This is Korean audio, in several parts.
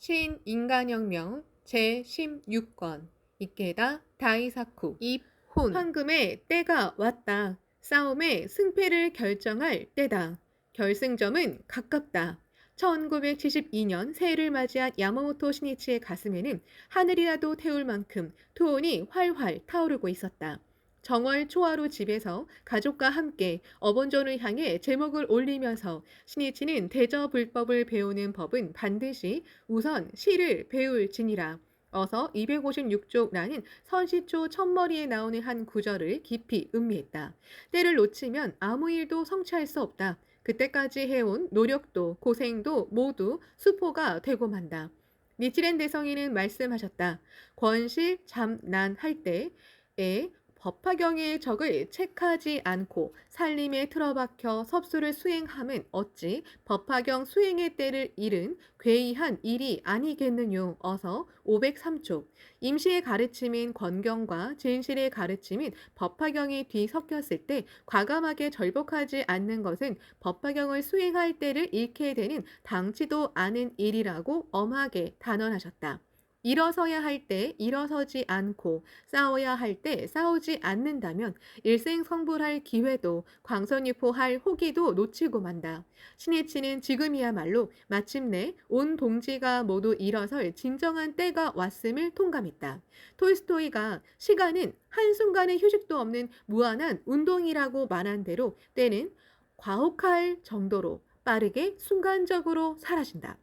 신인간혁명 제16권 이케다 다이사쿠 입혼 황금의 때가 왔다. 싸움의 승패를 결정할 때다. 결승점은 가깝다. 1972년 새해를 맞이한 야마모토 시니치의 가슴에는 하늘이라도 태울 만큼 투혼이 활활 타오르고 있었다. 정월 초하루 집에서 가족과 함께 어본전을 향해 제목을 올리면서 신이치는 대저불법을 배우는 법은 반드시 우선 시를 배울지니라. 어서 256쪽라는 선시초 첫머리에 나오는 한 구절을 깊이 음미했다. 때를 놓치면 아무 일도 성취할 수 없다. 그때까지 해온 노력도 고생도 모두 수포가 되고 만다. 니치렌 대성이는 말씀하셨다. 권실 잠난할 때에 법화경의 적을 책하지 않고 살림에 틀어박혀 섭수를 수행함은 어찌 법화경 수행의 때를 잃은 괴이한 일이 아니겠느뇨. 어서 503쪽. 임시의 가르침인 권경과 진실의 가르침인 법화경이 뒤섞였을 때 과감하게 절복하지 않는 것은 법화경을 수행할 때를 잃게 되는 당치도 않은 일이라고 엄하게 단언하셨다. 일어서야 할 때 일어서지 않고 싸워야 할 때 싸우지 않는다면 일생성불할 기회도 광선유포할 호기도 놓치고 만다. 신이치는 지금이야말로 마침내 온 동지가 모두 일어설 진정한 때가 왔음을 통감했다. 톨스토이가 시간은 한순간의 휴식도 없는 무한한 운동이라고 말한 대로 때는 과혹할 정도로 빠르게 순간적으로 사라진다.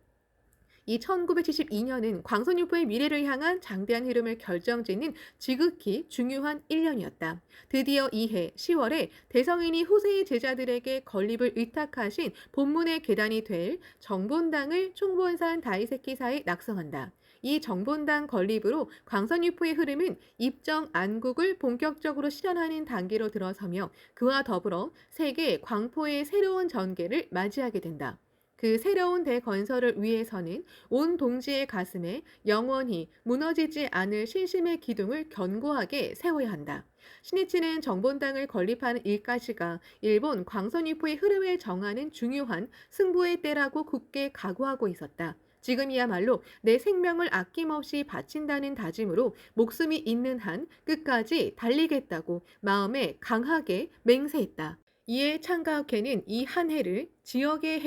이 1972년은 광선유포의 미래를 향한 장대한 흐름을 결정짓는 지극히 중요한 1년이었다. 드디어 이해 10월에 대성인이 후세의 제자들에게 건립을 의탁하신 본문의 계단이 될 정본당을 총본산 다이세키사에 낙성한다. 이 정본당 건립으로 광선유포의 흐름은 입정 안국을 본격적으로 실현하는 단계로 들어서며 그와 더불어 세계 광포의 새로운 전개를 맞이하게 된다. 그 새로운 대건설을 위해서는 온 동지의 가슴에 영원히 무너지지 않을 신심의 기둥을 견고하게 세워야 한다. 신이치는 정본당을 건립하는 일까지가 일본 광선유포의 흐름을 정하는 중요한 승부의 때라고 굳게 각오하고 있었다. 지금이야말로 내 생명을 아낌없이 바친다는 다짐으로 목숨이 있는 한 끝까지 달리겠다고 마음에 강하게 맹세했다. 이에 창가학회는 이 한 해를 지역의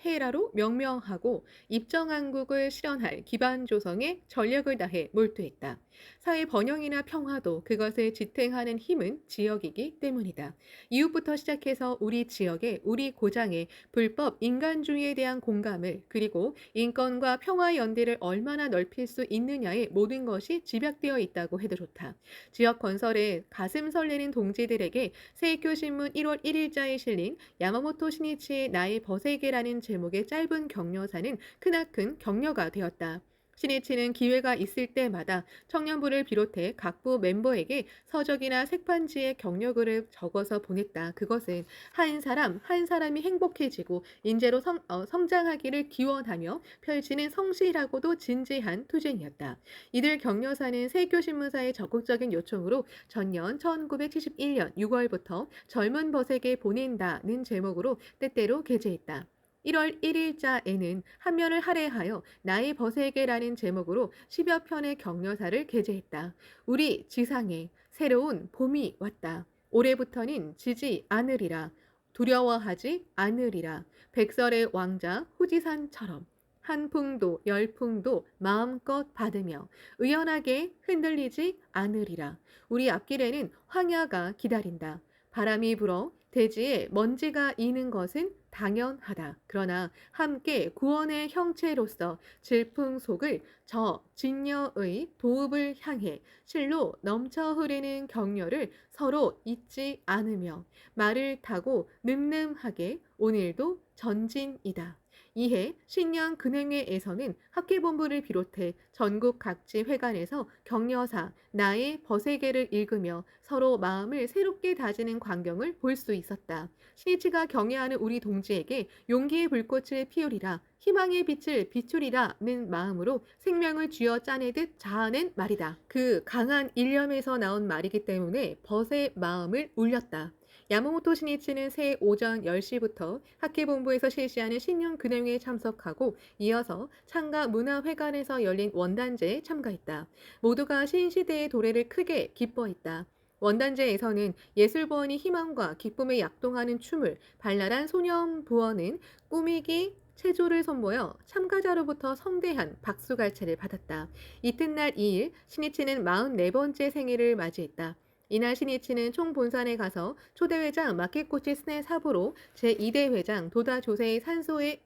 해라로 명명하고 입정한국을 실현할 기반 조성에 전력을 다해 몰두했다. 사회 번영이나 평화도 그것을 지탱하는 힘은 지역이기 때문이다. 이웃부터 시작해서 우리 지역의 우리 고장의 불법 인간주의에 대한 공감을 그리고 인권과 평화 연대를 얼마나 넓힐 수 있느냐에 모든 것이 집약되어 있다고 해도 좋다. 지역 건설에 가슴 설레는 동지들에게 세이쿄 신문 1월 1일자에 실린 야마모토 시니치의 나의 버세게라는 제목의 짧은 격려사는 크나큰 격려가 되었다. 시니치는 기회가 있을 때마다 청년부를 비롯해 각부 멤버에게 서적이나 색판지에 격려글을 적어서 보냈다. 그것은 한 사람 한 사람이 행복해지고 인재로 성장하기를 기원하며 펼치는 성실하고도 진지한 투쟁이었다. 이들 격려사는 세교신문사의 적극적인 요청으로 전년 1971년 6월부터 젊은 버세게 보낸다는 제목으로 때때로 게재했다. 1월 1일자에는 한면을 할애하여 나의 버세게라는 제목으로 10여 편의 격려사를 게재했다. 우리 지상에 새로운 봄이 왔다. 올해부터는 지지 않으리라. 두려워하지 않으리라. 백설의 왕자 후지산처럼 한풍도 열풍도 마음껏 받으며 의연하게 흔들리지 않으리라. 우리 앞길에는 황야가 기다린다. 바람이 불어 대지에 먼지가 이는 것은 당연하다. 그러나 함께 구원의 형체로서 질풍속을 저 진녀의 도읍을 향해 실로 넘쳐 흐르는 격려를 서로 잊지 않으며 말을 타고 늠름하게 오늘도 전진이다. 이해 신년 근행회에서는 학계본부를 비롯해 전국 각지 회관에서 격려사 나의 버세게를 읽으며 서로 마음을 새롭게 다지는 광경을 볼 수 있었다. 시니치가 경애하는 우리 동지에게 용기의 불꽃을 피우리라 희망의 빛을 비추리라는 마음으로 생명을 쥐어 짜내듯 자아낸 말이다. 그 강한 일념에서 나온 말이기 때문에 벗의 마음을 울렸다. 야마모토 신이치는 새해 오전 10시부터 학회본부에서 실시하는 신년 근행회에 참석하고 이어서 창가 문화회관에서 열린 원단제에 참가했다. 모두가 신시대의 도래를 크게 기뻐했다. 원단제에서는 예술부원이 희망과 기쁨에 약동하는 춤을 발랄한 소년부원은 꾸미기 체조를 선보여 참가자로부터 성대한 박수갈채를 받았다. 이튿날 2일 신이치는 44번째 생일을 맞이했다. 이날 신이치는 총본산에 가서 초대회장 마키코치 스네 사부로 제2대 회장 도다 조세의 산소에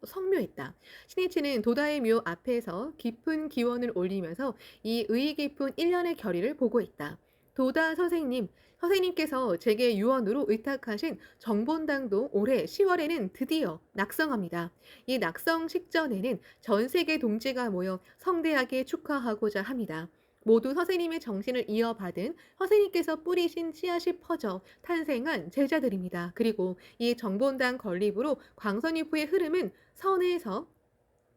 성묘했다. 신이치는 도다의 묘 앞에서 깊은 기원을 올리면서 이 의의 깊은 1년의 결의를 보고했다. 도다 선생님께서 제게 유언으로 의탁하신 정본당도 올해 10월에는 드디어 낙성합니다. 이 낙성 식전에는 전 세계 동지가 모여 성대하게 축하하고자 합니다. 모두 선생님의 정신을 이어받은 선생님께서 뿌리신 씨앗이 퍼져 탄생한 제자들입니다. 그리고 이 정본당 건립으로 광선유포의 흐름은 선에서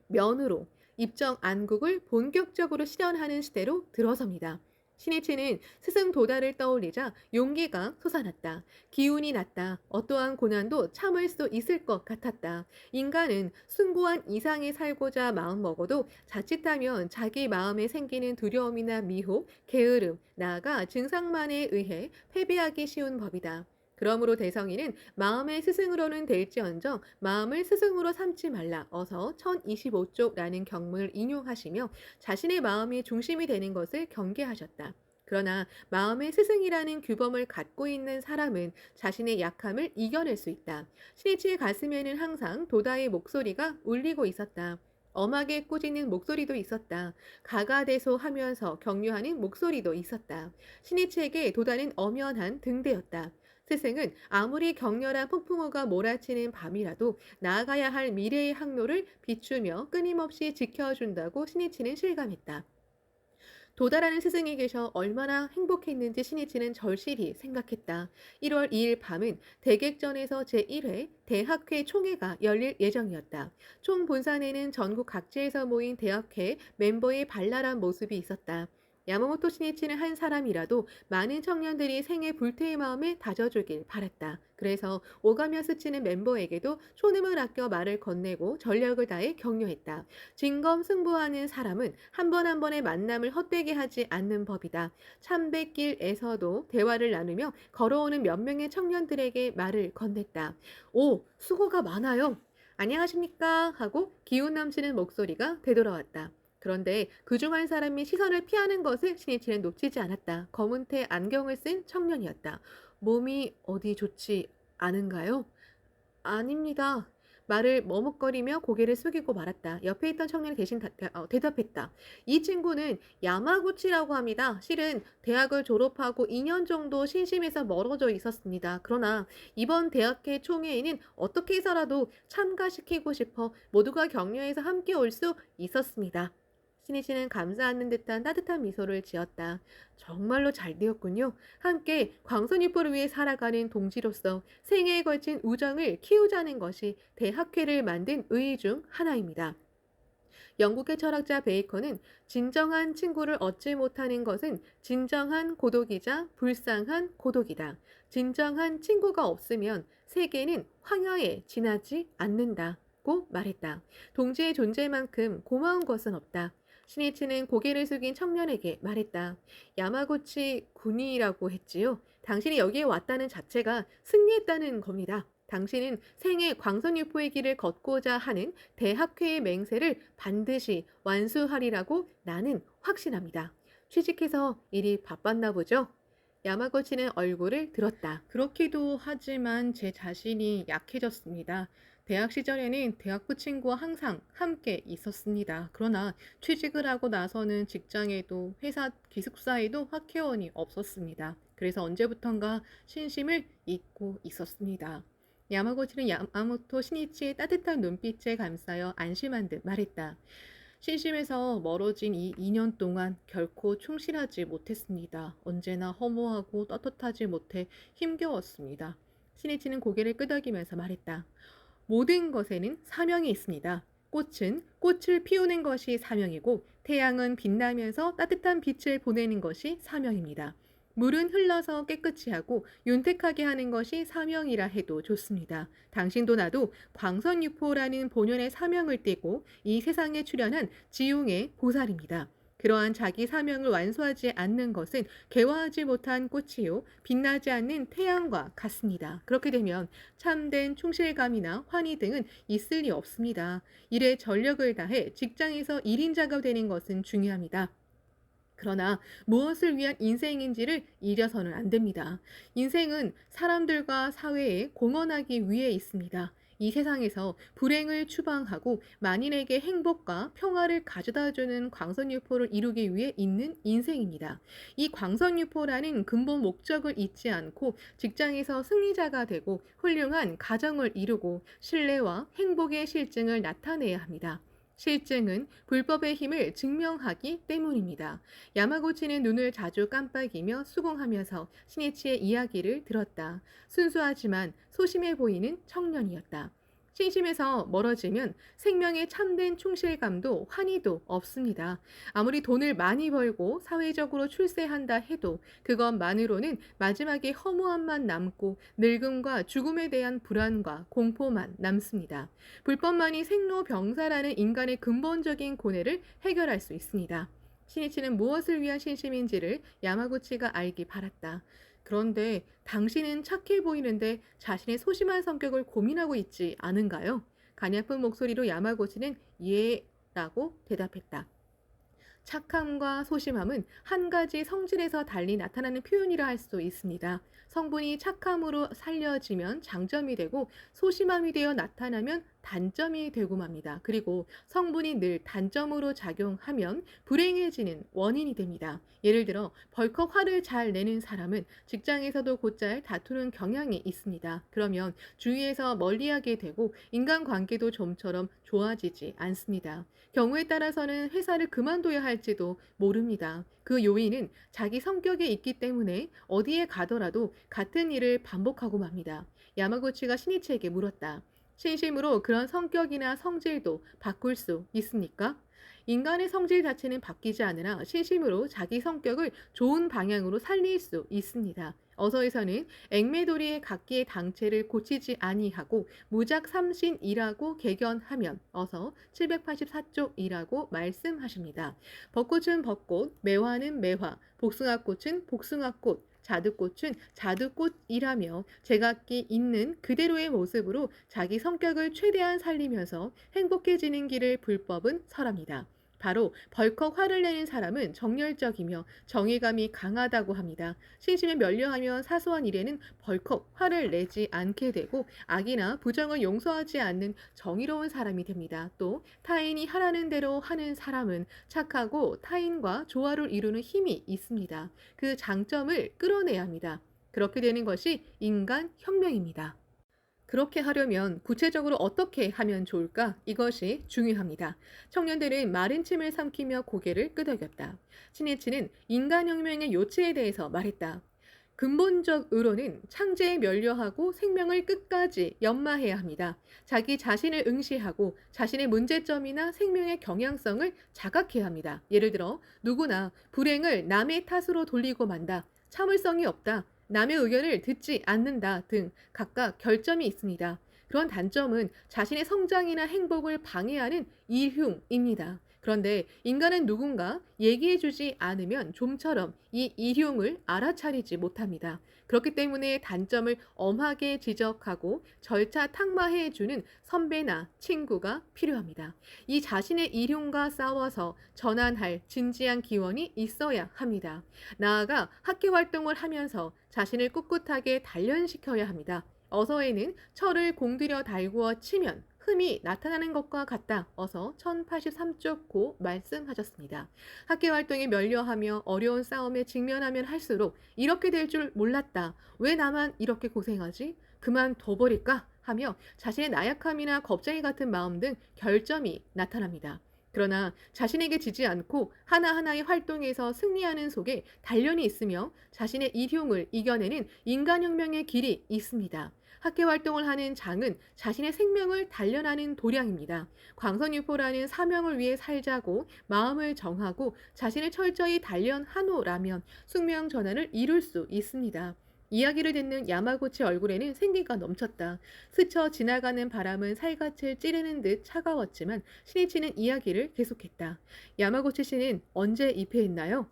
면으로 입정 안국을 본격적으로 실현하는 시대로 들어섭니다. 신이치는 스승 도다를 떠올리자 용기가 솟아났다. 기운이 났다. 어떠한 고난도 참을 수 있을 것 같았다. 인간은 숭고한 이상에 살고자 마음먹어도 자칫하면 자기 마음에 생기는 두려움이나 미혹, 게으름, 나아가 증상만에 의해 패배하기 쉬운 법이다. 그러므로 대성이는 마음의 스승으로는 될지언정 마음을 스승으로 삼지 말라 어서 1025쪽라는 경문을 인용하시며 자신의 마음이 중심이 되는 것을 경계하셨다. 그러나 마음의 스승이라는 규범을 갖고 있는 사람은 자신의 약함을 이겨낼 수 있다. 신이치의 가슴에는 항상 도다의 목소리가 울리고 있었다. 엄하게 꾸짖는 목소리도 있었다. 가가대소하면서 격려하는 목소리도 있었다. 신이치에게 도다는 엄연한 등대였다. 스승은 아무리 격렬한 폭풍우가 몰아치는 밤이라도 나아가야 할 미래의 항로를 비추며 끊임없이 지켜준다고 신이치는 실감했다. 도다라는 스승이 계셔 얼마나 행복했는지 신이치는 절실히 생각했다. 1월 2일 밤은 대객전에서 제1회 대학회 총회가 열릴 예정이었다. 총 본산에는 전국 각지에서 모인 대학회 멤버의 발랄한 모습이 있었다. 야마모토 신이치는 한 사람이라도 많은 청년들이 생애 불태의 마음을 다져주길 바랐다. 그래서 오가며 스치는 멤버에게도 촌음을 아껴 말을 건네고 전력을 다해 격려했다. 진검승부하는 사람은 한 번 한 번의 만남을 헛되게 하지 않는 법이다. 참배길에서도 대화를 나누며 걸어오는 몇 명의 청년들에게 말을 건넸다. 오, 수고가 많아요. 안녕하십니까? 하고 기운 넘치는 목소리가 되돌아왔다. 그런데 그중 한 사람이 시선을 피하는 것을 신이치는 놓치지 않았다. 검은테 안경을 쓴 청년이었다. 몸이 어디 좋지 않은가요? 아닙니다. 말을 머뭇거리며 고개를 숙이고 말았다. 옆에 있던 청년이 대신 대답했다. 이 친구는 야마구치라고 합니다. 실은 대학을 졸업하고 2년 정도 신심에서 멀어져 있었습니다. 그러나 이번 대학회 총회에는 어떻게 해서라도 참가시키고 싶어 모두가 격려해서 함께 올 수 있었습니다. 신이치는 감사하는 듯한 따뜻한 미소를 지었다. 정말로 잘 되었군요. 함께 광선유포를 위해 살아가는 동지로서 생애에 걸친 우정을 키우자는 것이 대학회를 만든 의의 중 하나입니다. 영국의 철학자 베이컨은 진정한 친구를 얻지 못하는 것은 진정한 고독이자 불쌍한 고독이다. 진정한 친구가 없으면 세계는 황야에 지나지 않는다고 말했다. 동지의 존재만큼 고마운 것은 없다. 신이치는 고개를 숙인 청년에게 말했다. 야마구치 군이라고 했지요. 당신이 여기에 왔다는 자체가 승리했다는 겁니다. 당신은 생애 광선유포의 길을 걷고자 하는 대학회의 맹세를 반드시 완수하리라고 나는 확신합니다. 취직해서 일이 바빴나 보죠? 야마구치는 얼굴을 들었다. 그렇기도 하지만 제 자신이 약해졌습니다. 대학 시절에는 대학부 친구와 항상 함께 있었습니다. 그러나 취직을 하고 나서는 직장에도 회사 기숙사에도 학회원이 없었습니다. 그래서 언제부턴가 신심을 잊고 있었습니다. 야마구치는 야마모토 신이치의 따뜻한 눈빛에 감싸여 안심한 듯 말했다. 신심에서 멀어진 이 2년 동안 결코 충실하지 못했습니다. 언제나 허무하고 떳떳하지 못해 힘겨웠습니다. 신이치는 고개를 끄덕이면서 말했다. 모든 것에는 사명이 있습니다. 꽃은 꽃을 피우는 것이 사명이고 태양은 빛나면서 따뜻한 빛을 보내는 것이 사명입니다. 물은 흘러서 깨끗이 하고 윤택하게 하는 것이 사명이라 해도 좋습니다. 당신도 나도 광선유포라는 본연의 사명을 띠고 이 세상에 출현한 지용의 보살입니다. 그러한 자기 사명을 완수하지 않는 것은 개화하지 못한 꽃이요 빛나지 않는 태양과 같습니다. 그렇게 되면 참된 충실감이나 환희 등은 있을 리 없습니다. 일에 전력을 다해 직장에서 1인자가 되는 것은 중요합니다. 그러나 무엇을 위한 인생인지를 잊어서는 안 됩니다. 인생은 사람들과 사회에 공헌하기 위해 있습니다. 이 세상에서 불행을 추방하고 만인에게 행복과 평화를 가져다주는 광선유포를 이루기 위해 있는 인생입니다. 이 광선유포라는 근본 목적을 잊지 않고 직장에서 승리자가 되고 훌륭한 가정을 이루고 신뢰와 행복의 실증을 나타내야 합니다. 실증은 불법의 힘을 증명하기 때문입니다. 야마구치는 눈을 자주 깜빡이며 수긍하면서 시니치의 이야기를 들었다. 순수하지만 소심해 보이는 청년이었다. 신심에서 멀어지면 생명의 참된 충실감도 환희도 없습니다. 아무리 돈을 많이 벌고 사회적으로 출세한다 해도 그것만으로는 마지막에 허무함만 남고 늙음과 죽음에 대한 불안과 공포만 남습니다. 불법만이 생로병사라는 인간의 근본적인 고뇌를 해결할 수 있습니다. 시니치는 무엇을 위한 신심인지를 야마구치가 알기 바랐다. 그런데 당신은 착해 보이는데 자신의 소심한 성격을 고민하고 있지 않은가요? 가냘픈 목소리로 야마구치는 예 라고 대답했다. 착함과 소심함은 한 가지 성질에서 달리 나타나는 표현이라 할 수 있습니다. 성분이 착함으로 살려지면 장점이 되고 소심함이 되어 나타나면 단점이 되고 맙니다. 그리고 성분이 늘 단점으로 작용하면 불행해지는 원인이 됩니다. 예를 들어 벌컥 화를 잘 내는 사람은 직장에서도 곧잘 다투는 경향이 있습니다. 그러면 주위에서 멀리하게 되고 인간관계도 좀처럼 좋아지지 않습니다. 경우에 따라서는 회사를 그만둬야 할지도 모릅니다. 그 요인은 자기 성격에 있기 때문에 어디에 가더라도 같은 일을 반복하고 맙니다. 야마구치가 시니치에게 물었다. 진심으로 그런 성격이나 성질도 바꿀 수 있습니까? 인간의 성질 자체는 바뀌지 않으나 신심으로 자기 성격을 좋은 방향으로 살릴 수 있습니다. 어서에서는 액매도리의 각기의 당체를 고치지 아니하고 무작삼신이라고 개견하면 어서 784쪽이라고 말씀하십니다. 벚꽃은 벚꽃, 매화는 매화, 복숭아꽃은 복숭아꽃, 자두꽃은 자두꽃이라며 제각기 있는 그대로의 모습으로 자기 성격을 최대한 살리면서 행복해지는 길을 불법은 설합니다. 바로 벌컥 화를 내는 사람은 정열적이며 정의감이 강하다고 합니다. 신심에 면려하면 사소한 일에는 벌컥 화를 내지 않게 되고 악이나 부정을 용서하지 않는 정의로운 사람이 됩니다. 또 타인이 하라는 대로 하는 사람은 착하고 타인과 조화를 이루는 힘이 있습니다. 그 장점을 끌어내야 합니다. 그렇게 되는 것이 인간 혁명입니다. 그렇게 하려면 구체적으로 어떻게 하면 좋을까? 이것이 중요합니다. 청년들은 마른 침을 삼키며 고개를 끄덕였다. 시니치는 인간혁명의 요체에 대해서 말했다. 근본적으로는 창제에 면려하고 생명을 끝까지 연마해야 합니다. 자기 자신을 응시하고 자신의 문제점이나 생명의 경향성을 자각해야 합니다. 예를 들어 누구나 불행을 남의 탓으로 돌리고 만다. 참을성이 없다. 남의 의견을 듣지 않는다 등 각각 결점이 있습니다. 그런 단점은 자신의 성장이나 행복을 방해하는 일흉입니다. 그런데 인간은 누군가 얘기해주지 않으면 좀처럼 이 일흉을 알아차리지 못합니다. 그렇기 때문에 단점을 엄하게 지적하고 절차 탁마해주는 선배나 친구가 필요합니다. 이 자신의 일흉과 싸워서 전환할 진지한 기원이 있어야 합니다. 나아가 학교 활동을 하면서 자신을 꿋꿋하게 단련시켜야 합니다. 어서에는 철을 공들여 달구어 치면 흠이 나타나는 것과 같다. 어서 1083쪽 고 말씀하셨습니다. 학계 활동에 면려하며 어려운 싸움에 직면하면 할수록 이렇게 될 줄 몰랐다. 왜 나만 이렇게 고생하지? 그만둬버릴까? 하며 자신의 나약함이나 겁쟁이 같은 마음 등 결점이 나타납니다. 그러나 자신에게 지지 않고 하나하나의 활동에서 승리하는 속에 단련이 있으며 자신의 일흉을 이겨내는 인간혁명의 길이 있습니다. 학계 활동을 하는 장은 자신의 생명을 단련하는 도량입니다. 광선유포라는 사명을 위해 살자고 마음을 정하고 자신을 철저히 단련하노라면 숙명 전환을 이룰 수 있습니다. 이야기를 듣는 야마구치 얼굴에는 생기가 넘쳤다. 스쳐 지나가는 바람은 살갗을 찌르는 듯 차가웠지만 신이치는 이야기를 계속했다. 야마구치 씨는 언제 입회했나요?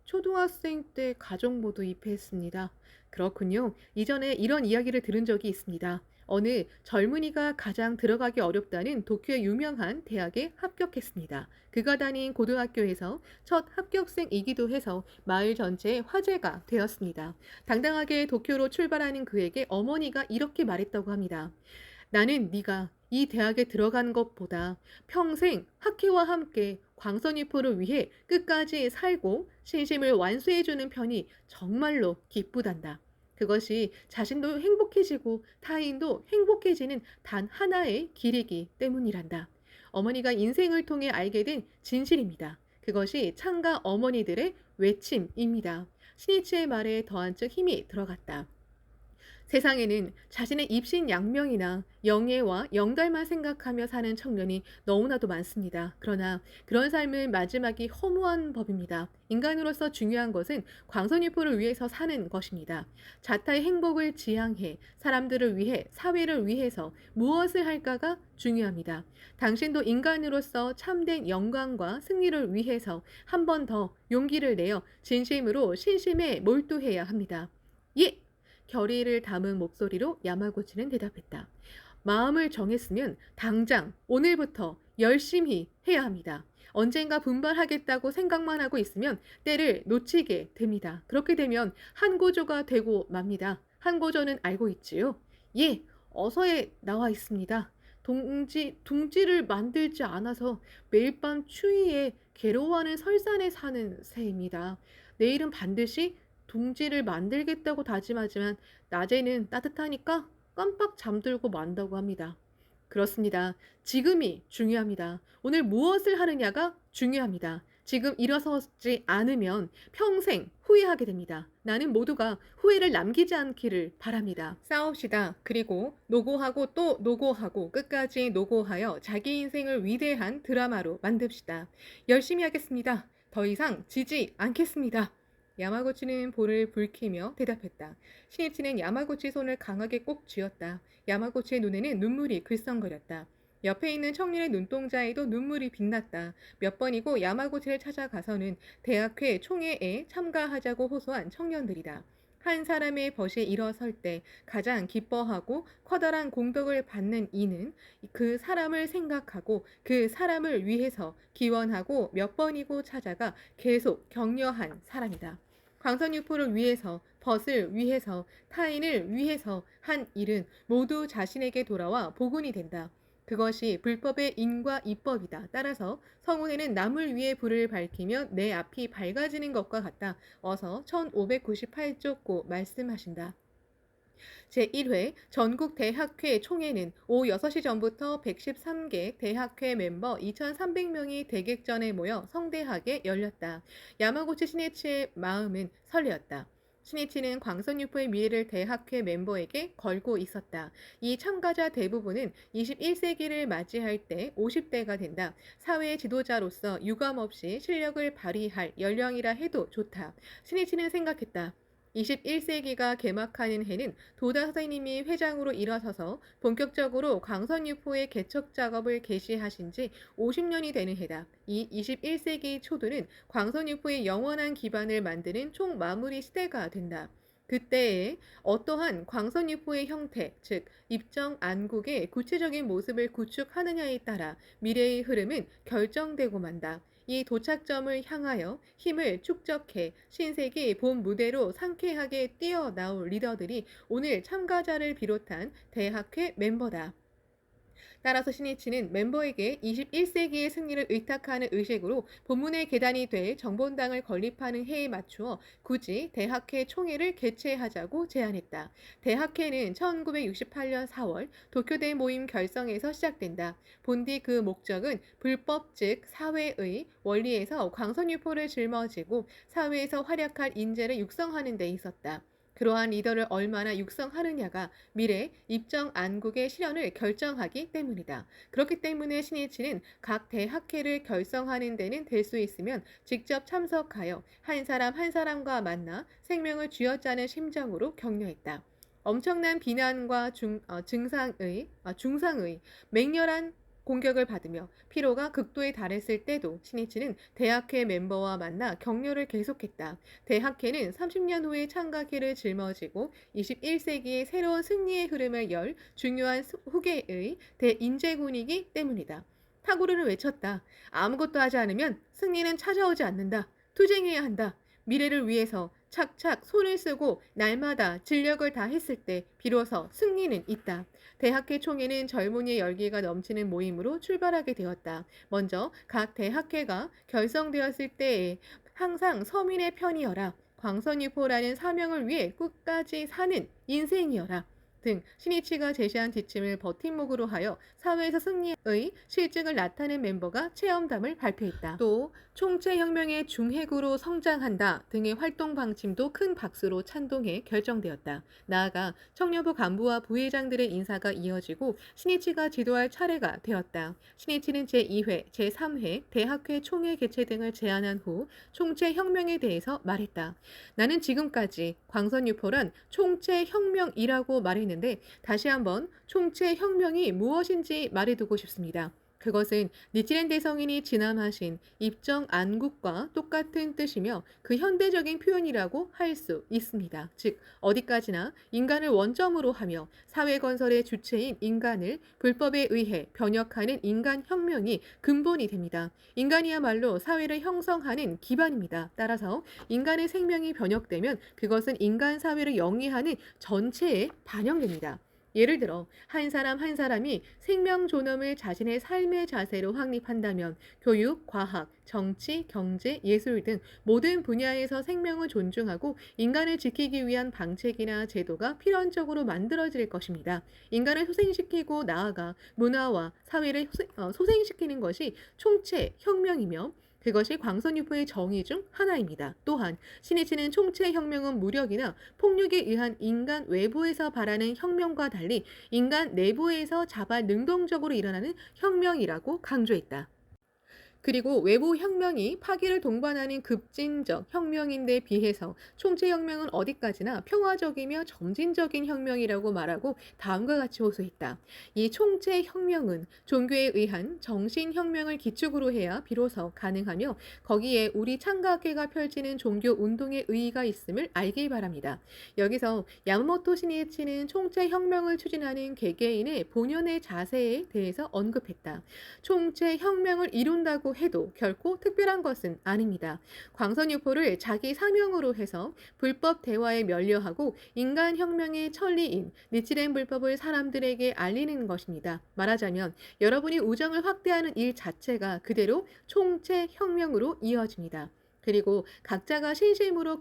초등학생 때 가족 모두 입회했습니다. 그렇군요. 이전에 이런 이야기를 들은 적이 있습니다. 어느 젊은이가 가장 들어가기 어렵다는 도쿄의 유명한 대학에 합격했습니다. 그가 다닌 고등학교에서 첫 합격생이기도 해서 마을 전체의 화제가 되었습니다. 당당하게 도쿄로 출발하는 그에게 어머니가 이렇게 말했다고 합니다. 나는 네가 이 대학에 들어간 것보다 평생 학회와 함께 광선유포를 위해 끝까지 살고 신심을 완수해주는 편이 정말로 기쁘단다. 그것이 자신도 행복해지고 타인도 행복해지는 단 하나의 길이기 때문이란다. 어머니가 인생을 통해 알게 된 진실입니다. 그것이 창가 어머니들의 외침입니다. 신이치의 말에 더한층 힘이 들어갔다. 세상에는 자신의 입신양명이나 영예와 영달만 생각하며 사는 청년이 너무나도 많습니다. 그러나 그런 삶은 마지막이 허무한 법입니다. 인간으로서 중요한 것은 광선유포를 위해서 사는 것입니다. 자타의 행복을 지향해 사람들을 위해 사회를 위해서 무엇을 할까가 중요합니다. 당신도 인간으로서 참된 영광과 승리를 위해서 한 번 더 용기를 내어 진심으로 신심에 몰두해야 합니다. 예! 결의를 담은 목소리로 야마구치는 대답했다. 마음을 정했으면 당장 오늘부터 열심히 해야 합니다. 언젠가 분발하겠다고 생각만 하고 있으면 때를 놓치게 됩니다. 그렇게 되면 한고조가 되고 맙니다. 한고조는 알고 있지요? 예, 어서에 나와 있습니다. 둥지를 만들지 않아서 매일 밤 추위에 괴로워하는 설산에 사는 새입니다. 내일은 반드시 둥지를 만들겠다고 다짐하지만 낮에는 따뜻하니까 깜빡 잠들고 만다고 합니다. 그렇습니다. 지금이 중요합니다. 오늘 무엇을 하느냐가 중요합니다. 지금 일어서지 않으면 평생 후회하게 됩니다. 나는 모두가 후회를 남기지 않기를 바랍니다. 싸웁시다. 그리고 노고하고 또 노고하고 끝까지 노고하여 자기 인생을 위대한 드라마로 만듭시다. 열심히 하겠습니다. 더 이상 지지 않겠습니다. 야마구치는 볼을 붉히며 대답했다. 신이치는 야마구치 손을 강하게 꼭 쥐었다. 야마구치의 눈에는 눈물이 글썽거렸다. 옆에 있는 청년의 눈동자에도 눈물이 빛났다. 몇 번이고 야마구치를 찾아가서는 대학회 총회에 참가하자고 호소한 청년들이다. 한 사람의 벗이 일어설 때 가장 기뻐하고 커다란 공덕을 받는 이는 그 사람을 생각하고 그 사람을 위해서 기원하고 몇 번이고 찾아가 계속 격려한 사람이다. 광선유포를 위해서, 벗을 위해서, 타인을 위해서 한 일은 모두 자신에게 돌아와 복운이 된다. 그것이 불법의 인과 이법이다. 따라서 성운에는 남을 위해 불을 밝히며 내 앞이 밝아지는 것과 같다. 어서 1598쪽 말씀하신다. 제1회 전국대학회 총회는 오후 6시 전부터 113개 대학회 멤버 2,300명이 대객전에 모여 성대하게 열렸다. 야마구치 신이치의 마음은 설레었다. 신이치는 광선유포의 미래를 대학회 멤버에게 걸고 있었다. 이 참가자 대부분은 21세기를 맞이할 때 50대가 된다. 사회 지도자로서 유감없이 실력을 발휘할 연령이라 해도 좋다. 신이치는 생각했다. 21세기가 개막하는 해는 도다 선생님이 회장으로 일어서서 본격적으로 광선유포의 개척 작업을 개시하신 지 50년이 되는 해다. 이 21세기 초도는 광선유포의 영원한 기반을 만드는 총마무리 시대가 된다. 그때에 어떠한 광선유포의 형태, 즉 입정 안국의 구체적인 모습을 구축하느냐에 따라 미래의 흐름은 결정되고 만다. 이 도착점을 향하여 힘을 축적해 신세기 본 무대로 상쾌하게 뛰어나올 리더들이 오늘 참가자를 비롯한 대학회 멤버다. 따라서 신이치는 멤버에게 21세기의 승리를 의탁하는 의식으로 본문의 계단이 될 정본당을 건립하는 해에 맞추어 굳이 대학회 총회를 개최하자고 제안했다. 대학회는 1968년 4월 도쿄대 모임 결성에서 시작된다. 본디 그 목적은 불법 즉 사회의 원리에서 광선유포를 짊어지고 사회에서 활약할 인재를 육성하는 데 있었다. 그러한 리더를 얼마나 육성하느냐가 미래 입정 안국의 실현을 결정하기 때문이다. 그렇기 때문에 신이치는 각 대학회를 결성하는 데는 될 수 있으면 직접 참석하여 한 사람 한 사람과 만나 생명을 쥐어짜는 심정으로 격려했다. 엄청난 비난과 중상의 맹렬한 공격을 받으며 피로가 극도에 달했을 때도 신이치는 대학회 멤버와 만나 격려를 계속했다. 대학회는 30년 후에 창각기를 짊어지고 21세기의 새로운 승리의 흐름을 열 중요한 후계의 대인재군이기 때문이다. 타고르는 외쳤다. 아무것도 하지 않으면 승리는 찾아오지 않는다. 투쟁해야 한다. 미래를 위해서 착착 손을 쓰고 날마다 진력을 다했을 때 비로소 승리는 있다. 대학회 총회는 젊은이의 열기가 넘치는 모임으로 출발하게 되었다. 먼저 각 대학회가 결성되었을 때에 항상 서민의 편이어라. 광선유포라는 사명을 위해 끝까지 사는 인생이어라. 등 신이치가 제시한 지침을 버팀목으로 하여 사회에서 승리의 실증을 나타낸 멤버가 체험담을 발표했다. 또 총체혁명의 중핵으로 성장한다 등의 활동 방침도 큰 박수로 찬동해 결정되었다. 나아가 청년부 간부와 부회장들의 인사가 이어지고 신이치가 지도할 차례가 되었다. 신이치는 제2회, 제3회 대학회 총회 개최 등을 제안한 후 총체혁명에 대해서 말했다. 나는 지금까지 광선유포란 총체혁명이라고 말했는데 다시 한번 총체혁명이 무엇인지 말해두고 싶습니다. 그것은 니치렌 대성인이 지남하신 입정 안국과 똑같은 뜻이며 그 현대적인 표현이라고 할 수 있습니다. 즉 어디까지나 인간을 원점으로 하며 사회 건설의 주체인 인간을 불법에 의해 변혁하는 인간혁명이 근본이 됩니다. 인간이야말로 사회를 형성하는 기반입니다. 따라서 인간의 생명이 변혁되면 그것은 인간 사회를 영위하는 전체에 반영됩니다. 예를 들어 한 사람 한 사람이 생명 존엄을 자신의 삶의 자세로 확립한다면 교육, 과학, 정치, 경제, 예술 등 모든 분야에서 생명을 존중하고 인간을 지키기 위한 방책이나 제도가 필연적으로 만들어질 것입니다. 인간을 소생시키고 나아가 문화와 사회를 소생시키는 것이 총체 혁명이며 그것이 광선유포의 정의 중 하나입니다. 또한 신이치는 총체혁명은 무력이나 폭력에 의한 인간 외부에서 발하는 혁명과 달리 인간 내부에서 자발 능동적으로 일어나는 혁명이라고 강조했다. 그리고 외부 혁명이 파괴를 동반하는 급진적 혁명인데 비해서 총체혁명은 어디까지나 평화적이며 점진적인 혁명이라고 말하고 다음과 같이 호소했다. 이 총체혁명은 종교에 의한 정신혁명을 기축으로 해야 비로소 가능하며 거기에 우리 창가학회가 펼치는 종교운동의 의의가 있음을 알길 바랍니다. 여기서 야마모토 신이치는 총체혁명을 추진하는 개개인의 본연의 자세에 대해서 언급했다. 총체혁명을 이룬다고 해도 결코 특별한 것은 아닙니다. 광선유포를 자기 사명으로 해서 불법 대화에 면려하고 인간혁명의 천리인 니치렌 불법을 사람들에게 알리는 것입니다. 말하자면 여러분이 우정을 확대하는 일 자체가 그대로 총체혁명으로 이어집니다. 그리고 각자가 신심을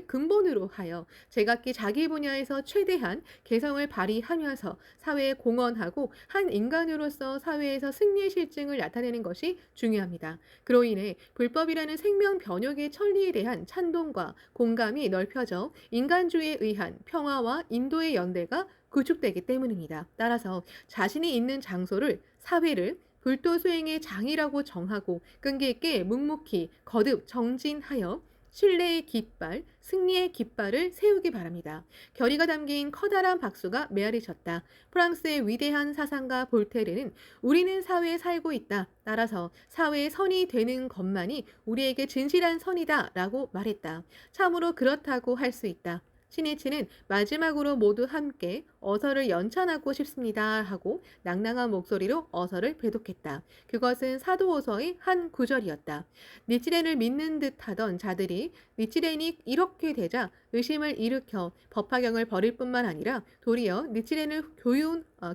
근본으로 하여 제각기 자기 분야에서 최대한 개성을 발휘하면서 사회에 공헌하고 한 인간으로서 사회에서 승리의 실증을 나타내는 것이 중요합니다. 그로 인해 불법이라는 생명 변혁의 천리에 대한 찬동과 공감이 넓혀져 인간주의에 의한 평화와 인도의 연대가 구축되기 때문입니다. 따라서 자신이 있는 장소를, 사회를 불도 수행의 장이라고 정하고 끈기 있게 묵묵히 거듭 정진하여 신뢰의 깃발, 승리의 깃발을 세우기 바랍니다. 결의가 담긴 커다란 박수가 메아리쳤다. 프랑스의 위대한 사상가 볼테르는 우리는 사회에 살고 있다. 따라서 사회의 선이 되는 것만이 우리에게 진실한 선이다 라고 말했다. 참으로 그렇다고 할 수 있다. 신이치는 마지막으로 모두 함께 어서를 연찬하고 싶습니다 하고 낭낭한 목소리로 어서를 배독했다. 그것은 사도호서의 한 구절이었다. 니치렌을 믿는 듯하던 자들이 니치렌이 이렇게 되자 의심을 일으켜 법화경을 버릴 뿐만 아니라 도리어 니치렌을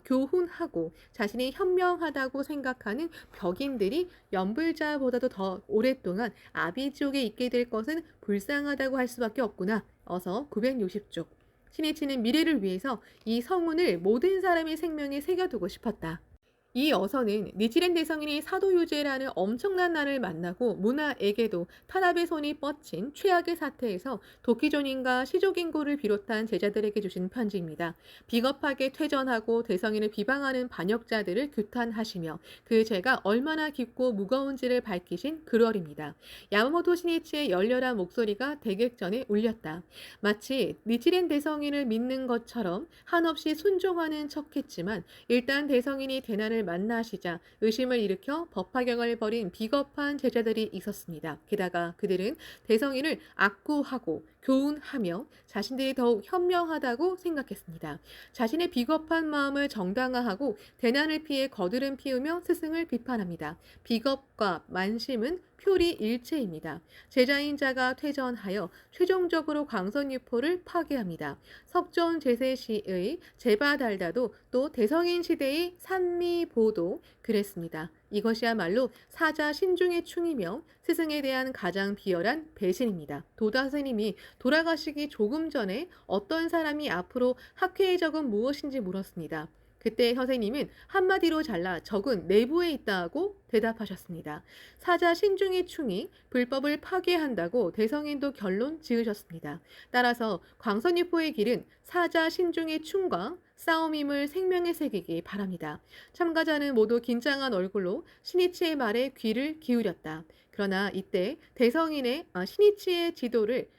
교훈하고 자신이 현명하다고 생각하는 벽인들이 연불자보다도 더 오랫동안 아비지옥에 있게 될 것은 불쌍하다고 할 수밖에 없구나. 어서 960쪽. 신이치는 미래를 위해서 이 성운을 모든 사람의 생명에 새겨두고 싶었다. 이 어선은 니지렌 대성인이 사도유제라는 엄청난 난을 만나고 문하에게도 탄압의 손이 뻗친 최악의 사태에서 도키존인과 시족인고를 비롯한 제자들에게 주신 편지입니다. 비겁하게 퇴전하고 대성인을 비방하는 반역자들을 규탄하시며 그 죄가 얼마나 깊고 무거운지를 밝히신 글월입니다. 야마모토 신이치의 열렬한 목소리가 대객전에 울렸다. 마치 니지렌 대성인을 믿는 것처럼 한없이 순종하는 척했지만 일단 대성인이 대난을 만나시자 의심을 일으켜 법화경을 벌인 비겁한 제자들이 있었습니다. 게다가 그들은 대성인을 악구하고 교훈하며 자신들이 더욱 현명하다고 생각했습니다. 자신의 비겁한 마음을 정당화하고 대난을 피해 거드름 피우며 스승을 비판합니다. 비겁과 만심은 표리 일체입니다. 제자인 자가 퇴전하여 최종적으로 광선유포를 파괴합니다. 석존 제세시의 제바달다도 또 대성인 시대의 산미보도 그랬습니다. 이것이야말로 사자 신중의 충이며 스승에 대한 가장 비열한 배신입니다. 도다 스님이 돌아가시기 조금 전에 어떤 사람이 앞으로 학회의 적은 무엇인지 물었습니다. 그때 선생님은 한마디로 잘라 적은 내부에 있다고 대답하셨습니다. 사자 신중의 충이 불법을 파괴한다고 대성인도 결론 지으셨습니다. 따라서 광선유포의 길은 사자 신중의 충과 싸움임을 생명에 새기기 바랍니다. 참가자는 모두 긴장한 얼굴로 신이치의 말에 귀를 기울였다. 그러나 이때 신이치의 지도를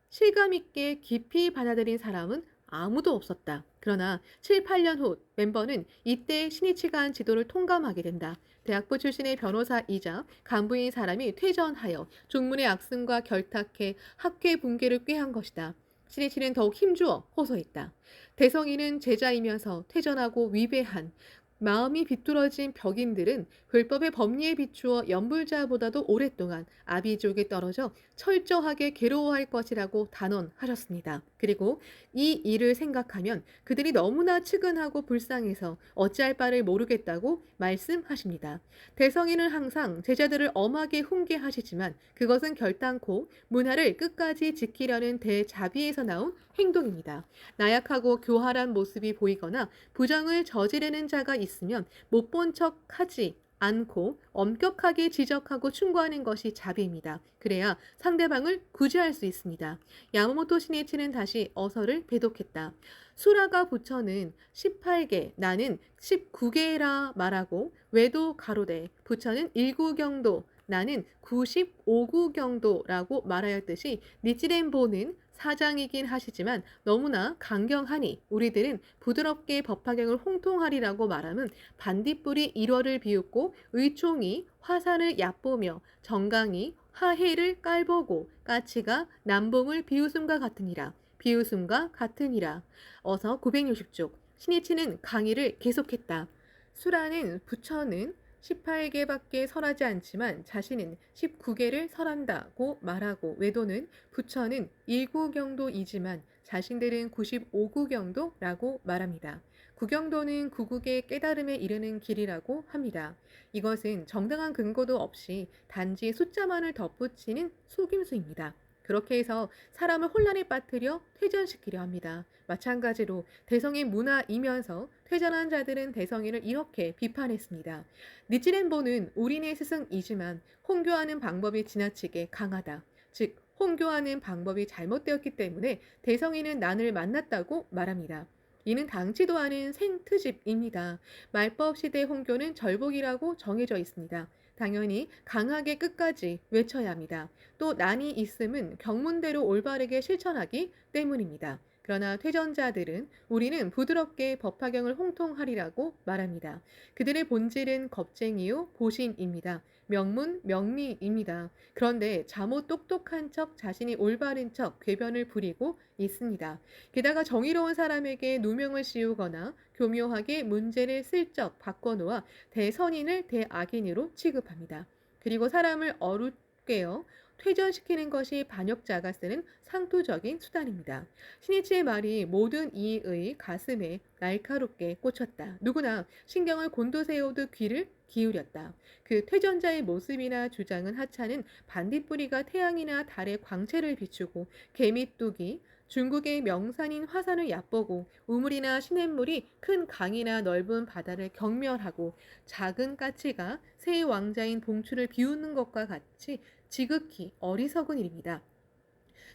실감 있게 깊이 받아들인 사람은 아무도 없었다. 그러나 7, 8년 후 멤버는 이때 신이치가 한 지도를 통감하게 된다. 대학부 출신의 변호사이자 간부인 사람이 퇴전하여 종문의 악승과 결탁해 학회 붕괴를 꾀한 것이다. 신이치는 더욱 힘주어 호소했다. 대성이는 제자이면서 퇴전하고 위배한 마음이 비뚤어진 벽인들은 불법의 법리에 비추어 연불자보다도 오랫동안 아비족에 떨어져 철저하게 괴로워할 것이라고 단언하셨습니다. 그리고 이 일을 생각하면 그들이 너무나 측은하고 불쌍해서 어찌할 바를 모르겠다고 말씀하십니다. 대성인은 항상 제자들을 엄하게 훈계하시지만 그것은 결단코 문화를 끝까지 지키려는 대자비에서 나온 행동입니다. 나약하고 교활한 모습이 보이거나 부정을 저지르는 자가 있으면 못 본 척 하지 않고 엄격하게 지적하고 충고하는 것이 자비입니다. 그래야 상대방을 구제할 수 있습니다. 야마모토 신이치는 다시 어서를 배독했다. 수라가 부처는 18개, 나는 19개라 말하고 외도 가로되 부처는 1구경도, 나는 95구경도라고 말하였듯이 니치렌보는 사장이긴 하시지만 너무나 강경하니 우리들은 부드럽게 법화경을 홍통하리라고 말하면 반딧불이 일월을 비웃고 의총이 화산을 얕보며 정강이 하해를 깔보고 까치가 남봉을 비웃음과 같으니라. 비웃음과 같으니라. 어서 960쪽. 신이치는 강의를 계속했다. 수라는 부처는 18개밖에 설하지 않지만 자신은 19개를 설한다고 말하고 외도는 부처는 1구경도이지만 자신들은 95구경도라고 말합니다. 구경도는 구국의 깨달음에 이르는 길이라고 합니다. 이것은 정당한 근거도 없이 단지 숫자만을 덧붙이는 속임수입니다. 그렇게 해서 사람을 혼란에 빠뜨려 퇴전시키려 합니다. 마찬가지로 대성인 문화이면서 퇴전한 자들은 대성인을 이렇게 비판했습니다. 니치렌보는 우리네 스승이지만 홍교하는 방법이 지나치게 강하다. 즉 홍교하는 방법이 잘못되었기 때문에 대성인은 난을 만났다고 말합니다. 이는 당치도 않은 생트집입니다. 말법 시대 홍교는 절복이라고 정해져 있습니다. 당연히 강하게 끝까지 외쳐야 합니다. 또 난이 있음은 경문대로 올바르게 실천하기 때문입니다. 그러나 퇴전자들은 우리는 부드럽게 법화경을 홍통하리라고 말합니다. 그들의 본질은 겁쟁이요 보신입니다. 명문, 명리입니다. 그런데 잘못 똑똑한 척 자신이 올바른 척 궤변을 부리고 있습니다. 게다가 정의로운 사람에게 누명을 씌우거나 교묘하게 문제를 슬쩍 바꿔놓아 대선인을 대악인으로 취급합니다. 그리고 사람을 어둡게요 퇴전시키는 것이 반역자가 쓰는 상투적인 수단입니다. 신이치의 말이 모든 이의 가슴에 날카롭게 꽂혔다. 누구나 신경을 곤두세우듯 귀를 기울였다. 그 퇴전자의 모습이나 주장은 하찮은 반딧불이가 태양이나 달의 광채를 비추고 개미뚝이 중국의 명산인 화산을 얕보고 우물이나 시냇물이 큰 강이나 넓은 바다를 경멸하고 작은 까치가 새 왕자인 봉추를 비웃는 것과 같이 지극히 어리석은 일입니다.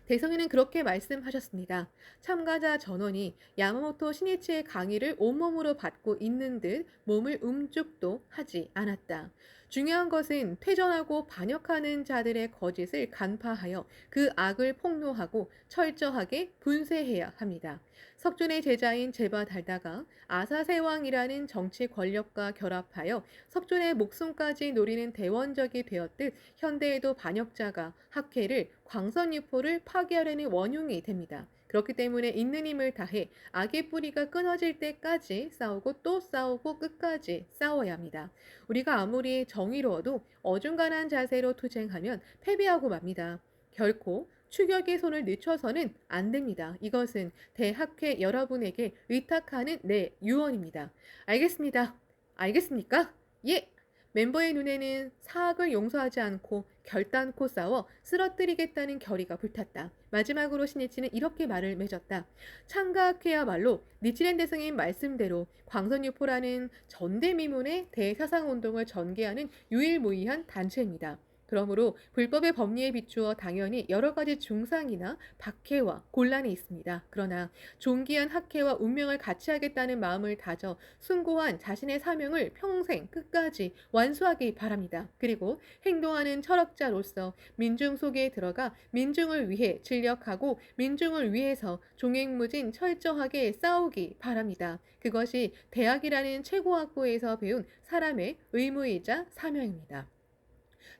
대성이는 그렇게 말씀하셨습니다. 참가자 전원이 야마모토 시니치의 강의를 온몸으로 받고 있는 듯 몸을 움직도 하지 않았다. 중요한 것은 퇴전하고 반역하는 자들의 거짓을 간파하여 그 악을 폭로하고 철저하게 분쇄해야 합니다. 석존의 제자인 제바달다가 아사세왕이라는 정치 권력과 결합하여 석존의 목숨까지 노리는 대원적이 되었듯 현대에도 반역자가 학회를 광선유포를 파괴하려는 원흉이 됩니다. 그렇기 때문에 있는 힘을 다해 악의 뿌리가 끊어질 때까지 싸우고 또 싸우고 끝까지 싸워야 합니다. 우리가 아무리 정의로워도 어중간한 자세로 투쟁하면 패배하고 맙니다. 결코 추격의 손을 늦춰서는 안 됩니다. 이것은 대학회 여러분에게 의탁하는 내 유언입니다. 알겠습니다. 알겠습니까? 예! 멤버의 눈에는 사악을 용서하지 않고 결단코 싸워 쓰러뜨리겠다는 결의가 불탔다. 마지막으로 신이치는 이렇게 말을 맺었다. 창가학회야말로 니치렌 대성의 말씀대로 광선유포라는 전대미문의 대사상운동을 전개하는 유일무이한 단체입니다. 그러므로 불법의 법리에 비추어 당연히 여러 가지 중상이나 박해와 곤란이 있습니다. 그러나 존귀한 학회와 운명을 같이 하겠다는 마음을 다져 숭고한 자신의 사명을 평생 끝까지 완수하기 바랍니다. 그리고 행동하는 철학자로서 민중 속에 들어가 민중을 위해 진력하고 민중을 위해서 종횡무진 철저하게 싸우기 바랍니다. 그것이 대학이라는 최고학부에서 배운 사람의 의무이자 사명입니다.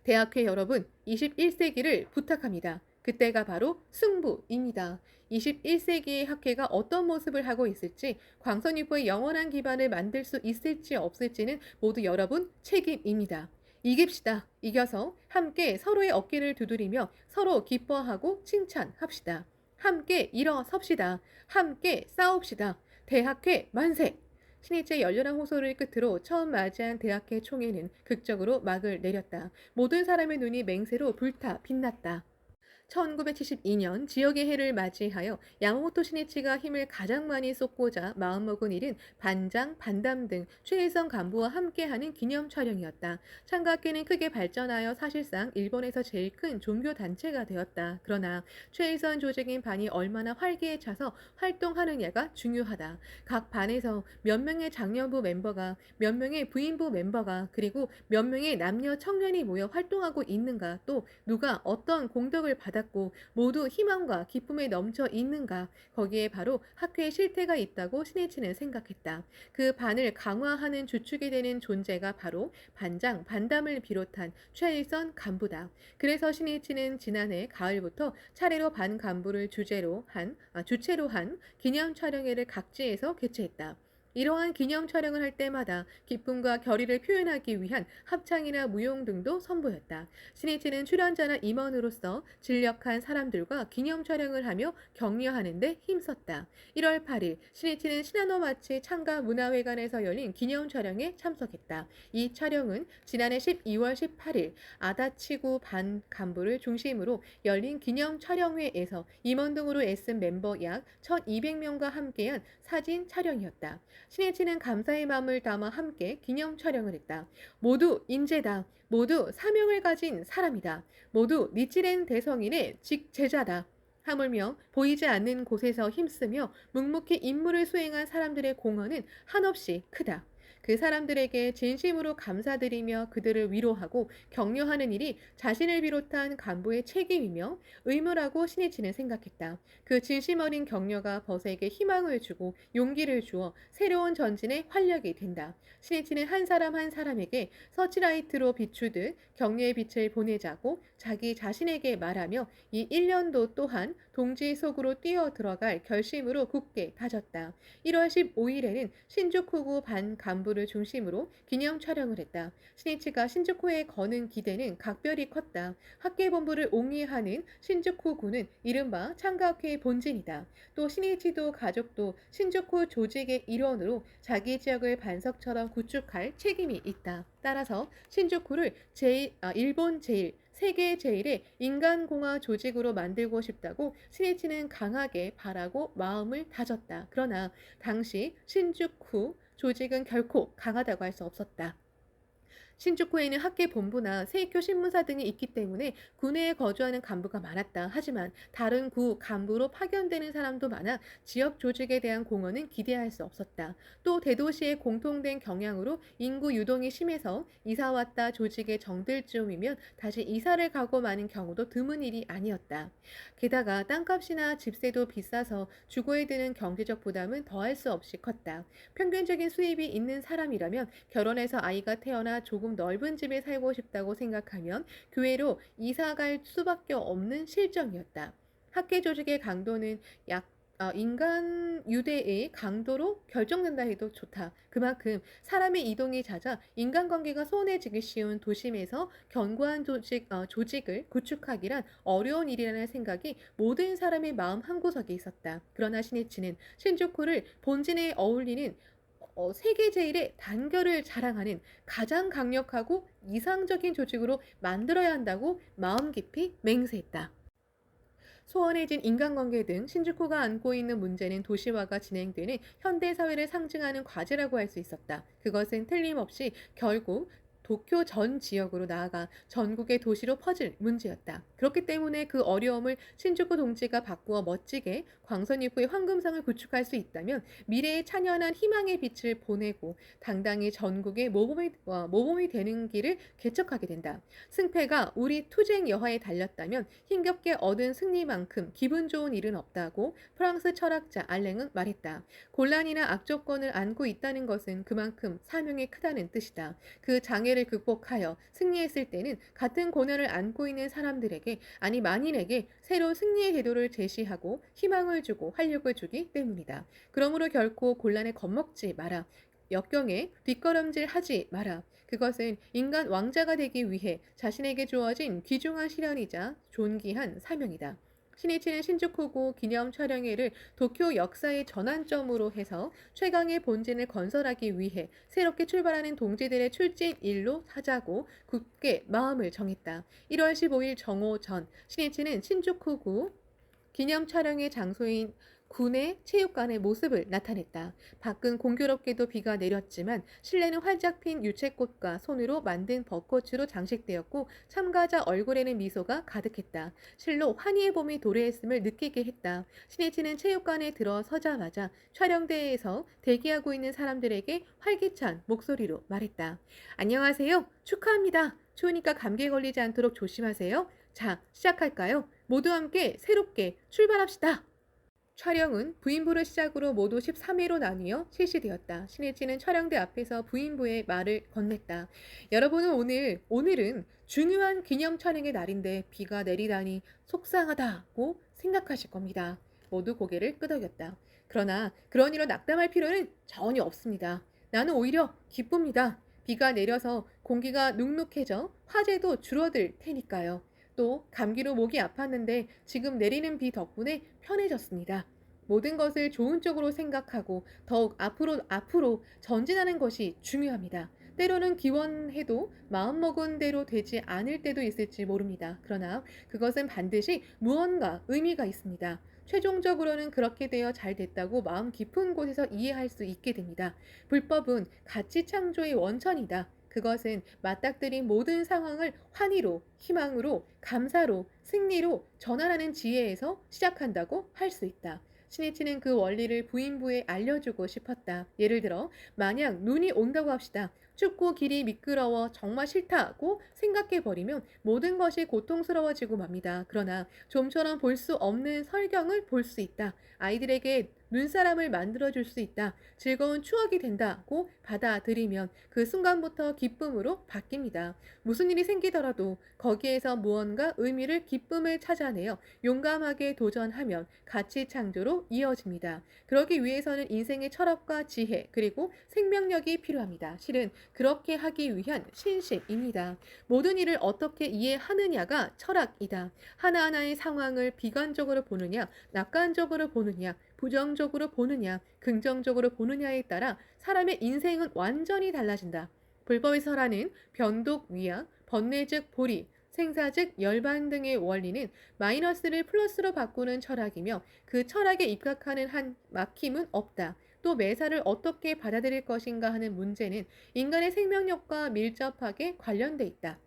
대학회 여러분, 21세기를 부탁합니다. 그때가 바로 승부입니다. 21세기의 학회가 어떤 모습을 하고 있을지, 광선유포의 영원한 기반을 만들 수 있을지 없을지는 모두 여러분 책임입니다. 이깁시다. 이겨서 함께 서로의 어깨를 두드리며 서로 기뻐하고 칭찬합시다. 함께 일어섭시다. 함께 싸웁시다. 대학회 만세! 신이치의 열렬한 호소를 끝으로 처음 맞이한 대학회 총회는 극적으로 막을 내렸다. 모든 사람의 눈이 맹세로 불타 빛났다. 1972년 지역의 해를 맞이하여 야마모토 시니치가 힘을 가장 많이 쏟고자 마음먹은 일은 반장, 반담 등 최일선 간부와 함께하는 기념 촬영이었다. 창가학회는 크게 발전하여 사실상 일본에서 제일 큰 종교단체가 되었다. 그러나 최일선 조직인 반이 얼마나 활기에 차서 활동하느냐가 중요하다. 각 반에서 몇 명의 장년부 멤버가, 몇 명의 부인부 멤버가, 그리고 몇 명의 남녀 청년이 모여 활동하고 있는가, 또 누가 어떤 공덕을 받았고 모두 희망과 기쁨에 넘쳐 있는가, 거기에 바로 학회의 실태가 있다고 신이치는 생각했다. 그 반을 강화하는 주축이 되는 존재가 바로 반장, 반담을 비롯한 최일선 간부다. 그래서 신이치는 지난해 가을부터 차례로 반 간부를 주체로 한 기념 촬영회를 각지에서 개최했다. 이러한 기념 촬영을 할 때마다 기쁨과 결의를 표현하기 위한 합창이나 무용 등도 선보였다. 신이치는 출연자나 임원으로서 진력한 사람들과 기념 촬영을 하며 격려하는 데 힘썼다. 1월 8일 신이치는 시나노마치 창가문화회관에서 열린 기념 촬영에 참석했다. 이 촬영은 지난해 12월 18일 아다치구 반 간부를 중심으로 열린 기념 촬영회에서 임원 등으로 애쓴 멤버 약 1200명과 함께한 사진 촬영이었다. 신이치는 감사의 마음을 담아 함께 기념 촬영을 했다. 모두 인재다. 모두 사명을 가진 사람이다. 모두 니치렌 대성인의 직제자다. 하물며 보이지 않는 곳에서 힘쓰며 묵묵히 임무를 수행한 사람들의 공헌은 한없이 크다. 그 사람들에게 진심으로 감사드리며 그들을 위로하고 격려하는 일이 자신을 비롯한 간부의 책임이며 의무라고 신이치는 생각했다. 그 진심 어린 격려가 버스에게 희망을 주고 용기를 주어 새로운 전진의 활력이 된다. 신이치는 한 사람 한 사람에게 서치라이트로 비추듯 격려의 빛을 보내자고 자기 자신에게 말하며 이 1년도 또한 동지 속으로 뛰어 들어갈 결심으로 굳게 다졌다. 1월 15일에는 신주쿠구 반 간부를 중심으로 기념 촬영을 했다. 신이치가 신주쿠에 거는 기대는 각별히 컸다. 학계본부를 옹이하는 신주쿠구는 이른바 창가학회의 본진이다. 또 신이치도 가족도 신주쿠 조직의 일원으로 자기 지역을 반석처럼 구축할 책임이 있다. 따라서 신주쿠를 일본 제1 세계 제일의 인간공화 조직으로 만들고 싶다고 신이치는 강하게 바라고 마음을 다졌다. 그러나 당시 신주쿠 조직은 결코 강하다고 할 수 없었다. 신주쿠에는 학계 본부나 세이쿄 신문사 등이 있기 때문에 구내에 거주하는 간부가 많았다. 하지만 다른 구 간부로 파견되는 사람도 많아 지역 조직에 대한 공헌은 기대할 수 없었다. 또 대도시의 공통된 경향으로 인구 유동이 심해서 이사 왔다 조직에 정들 즈음이면 다시 이사를 가고 마는 경우도 드문 일이 아니었다. 게다가 땅값이나 집세도 비싸서 주거에 드는 경제적 부담은 더할 수 없이 컸다. 평균적인 수입이 있는 사람이라면 결혼해서 아이가 태어나 조금 넓은 집에 살고 싶다고 생각하면 교외로 이사 갈 수밖에 없는 실정이었다. 학계 조직의 강도는 인간 유대의 강도로 결정된다 해도 좋다. 그만큼 사람의 이동이 잦아 인간관계가 소원해지기 쉬운 도심에서 견고한 조직을 구축하기란 어려운 일이라는 생각이 모든 사람의 마음 한구석에 있었다. 그러나 시니치는 신주쿠를 본진에 어울리는 세계 제일의 단결을 자랑하는 가장 강력하고 이상적인 조직으로 만들어야 한다고 마음 깊이 맹세했다. 소원해진 인간관계 등 신주쿠가 안고 있는 문제는 도시화가 진행되는 현대사회를 상징하는 과제라고 할 수 있었다. 그것은 틀림없이 결국 도쿄 전 지역으로 나아가 전국의 도시로 퍼질 문제였다. 그렇기 때문에 그 어려움을 신주쿠 동지가 바꾸어 멋지게 광선이후의 황금성을 구축할 수 있다면 미래의 찬연한 희망의 빛을 보내고 당당히 전국의 모범이 되는 길을 개척하게 된다. 승패가 우리 투쟁 여하에 달렸다면 힘겹게 얻은 승리만큼 기분 좋은 일은 없다고 프랑스 철학자 알랭은 말했다. 곤란이나 악조건을 안고 있다는 것은 그만큼 사명이 크다는 뜻이다. 그 장애를 극복하여 승리했을 때는 같은 고난을 안고 있는 사람들에게 아니 만인에게 새로운 승리의 제도를 제시하고 희망을 주고 활력을 주기 때문이다. 그러므로 결코 곤란에 겁먹지 마라. 역경에 뒷걸음질하지 마라. 그것은 인간 왕자가 되기 위해 자신에게 주어진 귀중한 시련이자 존귀한 사명이다. 신이치는 신주쿠구 기념 촬영회를 도쿄 역사의 전환점으로 해서 최강의 본진을 건설하기 위해 새롭게 출발하는 동지들의 출진 일로 하자고 굳게 마음을 정했다. 1월 15일 정오 전 신이치는 신주쿠구 기념 촬영회 장소인 군의 체육관의 모습을 나타냈다. 밖은 공교롭게도 비가 내렸지만 실내는 활짝 핀 유채꽃과 손으로 만든 벚꽃으로 장식되었고 참가자 얼굴에는 미소가 가득했다. 실로 환희의 봄이 도래했음을 느끼게 했다. 신이치는 체육관에 들어서자마자 촬영대에서 대기하고 있는 사람들에게 활기찬 목소리로 말했다. 안녕하세요. 축하합니다. 추우니까 감기에 걸리지 않도록 조심하세요. 자, 시작할까요? 모두 함께 새롭게 출발합시다. 촬영은 부인부를 시작으로 모두 13회로 나뉘어 실시되었다. 신이치는 촬영대 앞에서 부인부의 말을 건넸다. 여러분은 오늘은 중요한 기념 촬영의 날인데 비가 내리다니 속상하다고 생각하실 겁니다. 모두 고개를 끄덕였다. 그러나 그런 일로 낙담할 필요는 전혀 없습니다. 나는 오히려 기쁩니다. 비가 내려서 공기가 눅눅해져 화재도 줄어들 테니까요. 또 감기로 목이 아팠는데 지금 내리는 비 덕분에 편해졌습니다. 모든 것을 좋은 쪽으로 생각하고 더욱 앞으로 전진하는 것이 중요합니다. 때로는 기원해도 마음먹은 대로 되지 않을 때도 있을지 모릅니다. 그러나 그것은 반드시 무언가 의미가 있습니다. 최종적으로는 그렇게 되어 잘 됐다고 마음 깊은 곳에서 이해할 수 있게 됩니다. 불법은 가치 창조의 원천이다. 그것은 맞닥뜨린 모든 상황을 환희로, 희망으로, 감사로, 승리로 전환하는 지혜에서 시작한다고 할 수 있다. 신이치는 그 원리를 부인부에 알려주고 싶었다. 예를 들어 만약 눈이 온다고 합시다. 춥고 길이 미끄러워 정말 싫다고 생각해버리면 모든 것이 고통스러워지고 맙니다. 그러나 좀처럼 볼 수 없는 설경을 볼 수 있다. 아이들에게 눈사람을 만들어줄 수 있다. 즐거운 추억이 된다고 받아들이면 그 순간부터 기쁨으로 바뀝니다. 무슨 일이 생기더라도 거기에서 무언가 의미를 기쁨을 찾아내어 용감하게 도전하면 가치 창조로 이어집니다. 그러기 위해서는 인생의 철학과 지혜 그리고 생명력이 필요합니다. 실은 그렇게 하기 위한 신식입니다. 모든 일을 어떻게 이해하느냐가 철학이다. 하나하나의 상황을 비관적으로 보느냐, 낙관적으로 보느냐, 부정적으로 보느냐, 긍정적으로 보느냐에 따라 사람의 인생은 완전히 달라진다. 불법에서라는 변독 위약, 번뇌즉 보리, 생사 즉 열반 등의 원리는 마이너스를 플러스로 바꾸는 철학이며 그 철학에 입각하는 한 막힘은 없다. 또 매사를 어떻게 받아들일 것인가 하는 문제는 인간의 생명력과 밀접하게 관련돼 있다.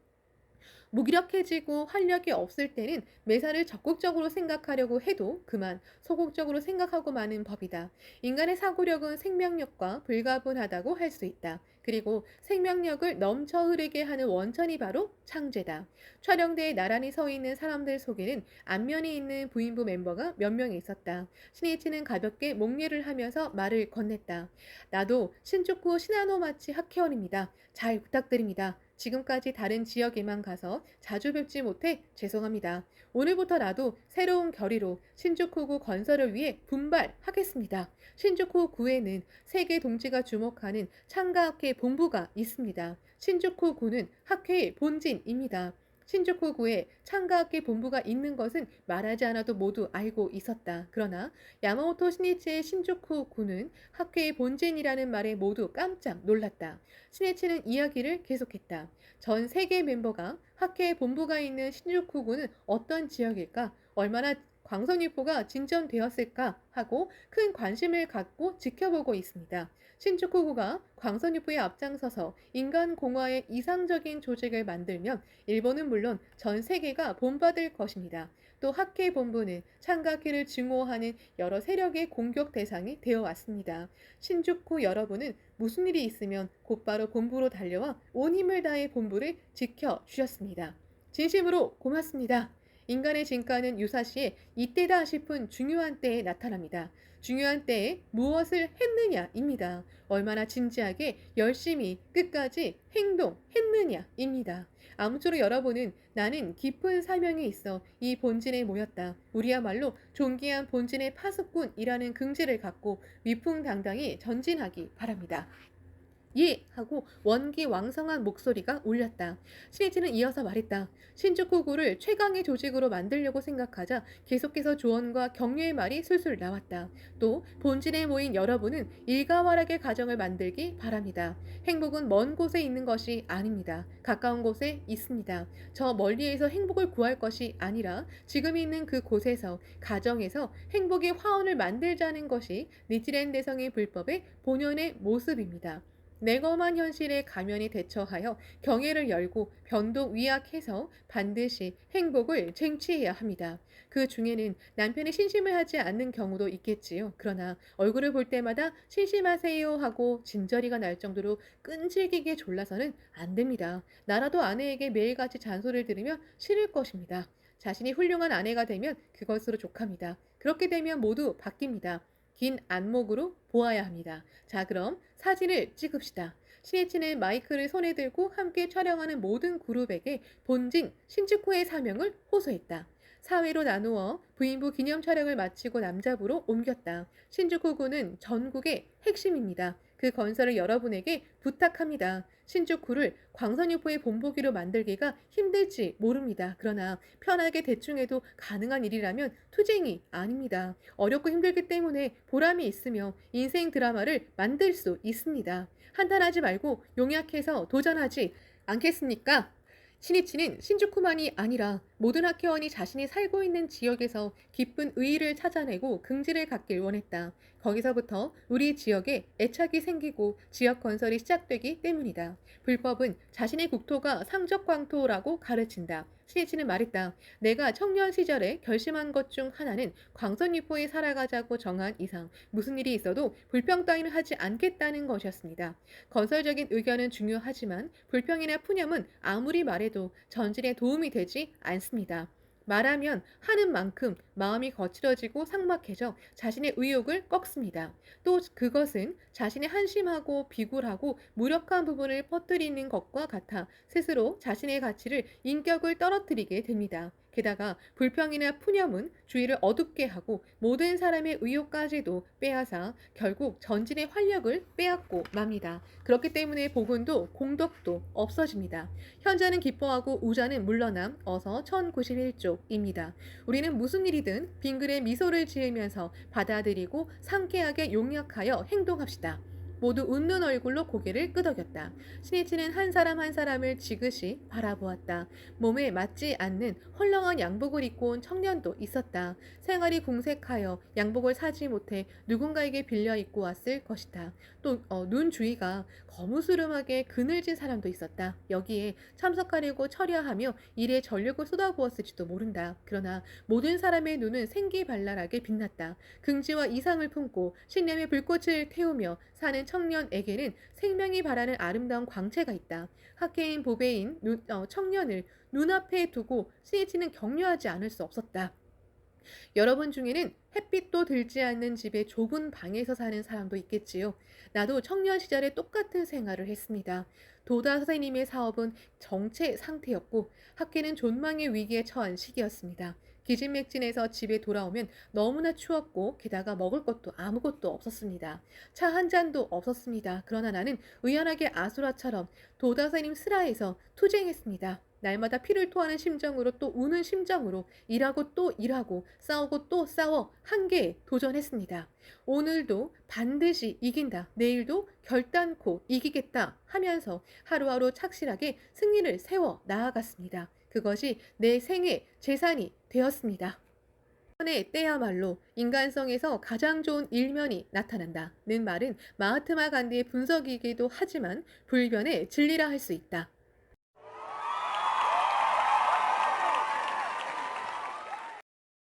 무기력해지고 활력이 없을 때는 매사를 적극적으로 생각하려고 해도 그만 소극적으로 생각하고 마는 법이다. 인간의 사고력은 생명력과 불가분하다고 할 수 있다. 그리고 생명력을 넘쳐 흐르게 하는 원천이 바로 창제다. 촬영대에 나란히 서 있는 사람들 속에는 안면이 있는 부인부 멤버가 몇 명 있었다. 신이치는 가볍게 목례를 하면서 말을 건넸다. 나도 신축구 시나노마치 학회원입니다. 잘 부탁드립니다. 지금까지 다른 지역에만 가서 자주 뵙지 못해 죄송합니다. 오늘부터 나도 새로운 결의로 신주쿠구 건설을 위해 분발하겠습니다. 신주쿠 구에는 세계 동지가 주목하는 창가학회 본부가 있습니다. 신주쿠 구는 학회의 본진입니다. 신주쿠구에 창가학회 본부가 있는 것은 말하지 않아도 모두 알고 있었다. 그러나 야마모토 신이치의 신주쿠구는 학회의 본진이라는 말에 모두 깜짝 놀랐다. 신이치는 이야기를 계속했다. 전 세계 멤버가 학회의 본부가 있는 신주쿠구는 어떤 지역일까? 얼마나 광선유포가 진전되었을까? 하고 큰 관심을 갖고 지켜보고 있습니다. 신주쿠구가 광선유포에 앞장서서 인간공화의 이상적인 조직을 만들면 일본은 물론 전 세계가 본받을 것입니다. 또 학회 본부는 창가키를 증오하는 여러 세력의 공격 대상이 되어 왔습니다. 신주쿠 여러분은 무슨 일이 있으면 곧바로 본부로 달려와 온 힘을 다해 본부를 지켜주셨습니다. 진심으로 고맙습니다. 인간의 진가는 유사시에 이때다 싶은 중요한 때에 나타납니다. 중요한 때에 무엇을 했느냐입니다. 얼마나 진지하게 열심히 끝까지 행동했느냐입니다. 아무쪼록 여러분은 나는 깊은 사명이 있어 이 본진에 모였다. 우리야말로 존귀한 본진의 파수꾼이라는 긍지를 갖고 위풍당당히 전진하기 바랍니다. 예! 하고 원기왕성한 목소리가 울렸다. 신이치는 이어서 말했다. 신주쿠구를 최강의 조직으로 만들려고 생각하자 계속해서 조언과 격려의 말이 술술 나왔다. 또 본진에 모인 여러분은 일가와락의 가정을 만들기 바랍니다. 행복은 먼 곳에 있는 것이 아닙니다. 가까운 곳에 있습니다. 저 멀리에서 행복을 구할 것이 아니라 지금 있는 그 곳에서 가정에서 행복의 화원을 만들자는 것이 니치렌 대성의 불법의 본연의 모습입니다. 냉엄한 현실에 가면이 대처하여 경애를 열고 변동 위약해서 반드시 행복을 쟁취해야 합니다. 그 중에는 남편이 신심을 하지 않는 경우도 있겠지요. 그러나 얼굴을 볼 때마다 신심하세요 하고 진저리가 날 정도로 끈질기게 졸라서는 안 됩니다. 나라도 아내에게 매일같이 잔소리를 들으면 싫을 것입니다. 자신이 훌륭한 아내가 되면 그것으로 족합니다. 그렇게 되면 모두 바뀝니다. 긴 안목으로 보아야 합니다. 자, 그럼 사진을 찍읍시다. 신이치는 마이크를 손에 들고 함께 촬영하는 모든 그룹에게 본진 신주쿠의 사명을 호소했다. 사회로 나누어 부인부 기념 촬영을 마치고 남자부로 옮겼다. 신주쿠구는 전국의 핵심입니다. 그 건설을 여러분에게 부탁합니다. 신주쿠를 광선유포의 본보기로 만들기가 힘들지 모릅니다. 그러나 편하게 대충 해도 가능한 일이라면 투쟁이 아닙니다. 어렵고 힘들기 때문에 보람이 있으며 인생 드라마를 만들 수 있습니다. 한탄하지 말고 용약해서 도전하지 않겠습니까? 신이치는 신주쿠만이 아니라 모든 학회원이 자신이 살고 있는 지역에서 깊은 의의를 찾아내고 긍지를 갖길 원했다. 거기서부터 우리 지역에 애착이 생기고 지역 건설이 시작되기 때문이다. 불법은 자신의 국토가 상적광토라고 가르친다. 신이치는 말했다. 내가 청년 시절에 결심한 것 중 하나는 광선유포에 살아가자고 정한 이상 무슨 일이 있어도 불평 따위는 하지 않겠다는 것이었습니다. 건설적인 의견은 중요하지만 불평이나 푸념은 아무리 말해도 전진에 도움이 되지 않습니다. 말하면 하는 만큼 마음이 거칠어지고 삭막해져 자신의 의욕을 꺾습니다. 또 그것은 자신의 한심하고 비굴하고 무력한 부분을 퍼뜨리는 것과 같아 스스로 자신의 가치를 인격을 떨어뜨리게 됩니다. 게다가 불평이나 푸념은 주의를 어둡게 하고 모든 사람의 의욕까지도 빼앗아 결국 전진의 활력을 빼앗고 맙니다. 그렇기 때문에 복운도 공덕도 없어집니다. 현자는 기뻐하고 우자는 물러남 어서 1091쪽입니다. 우리는 무슨 일이든 빙글에 미소를 지으면서 받아들이고 상쾌하게 용약하여 행동합시다. 모두 웃는 얼굴로 고개를 끄덕였다. 신이치는 한 사람 한 사람을 지그시 바라보았다. 몸에 맞지 않는 헐렁한 양복을 입고 온 청년도 있었다. 생활이 궁색하여 양복을 사지 못해 누군가에게 빌려 입고 왔을 것이다. 또 눈 주위가 거무스름하게 그늘진 사람도 있었다. 여기에 참석하려고 철야하며 일에 전력을 쏟아부었을지도 모른다. 그러나 모든 사람의 눈은 생기발랄하게 빛났다. 긍지와 이상을 품고 신념의 불꽃을 태우며 사는 청년에게는 생명이 바라는 아름다운 광채가 있다. 학계인 보배인 청년을 눈앞에 두고 스니치는 격려하지 않을 수 없었다. 여러분 중에는 햇빛도 들지 않는 집의 좁은 방에서 사는 사람도 있겠지요. 나도 청년 시절에 똑같은 생활을 했습니다. 도다 선생님의 사업은 정체 상태였고 학계는 존망의 위기에 처한 시기였습니다. 기진맥진해서 집에 돌아오면 너무나 추웠고 게다가 먹을 것도 아무것도 없었습니다. 차 한 잔도 없었습니다. 그러나 나는 의연하게 아수라처럼 도다 선생님 슬하에서 투쟁했습니다. 날마다 피를 토하는 심정으로 또 우는 심정으로 일하고 또 일하고 싸우고 또 싸워 한계에 도전했습니다. 오늘도 반드시 이긴다. 내일도 결단코 이기겠다 하면서 하루하루 착실하게 승리를 세워 나아갔습니다. 그것이 내 생의 재산이 되었습니다. 의 때야말로 인간성에서 가장 좋은 일면이 나타난다는 말은 마하트마 간디의 분석이기도 하지만 불변의 진리라 할 수 있다.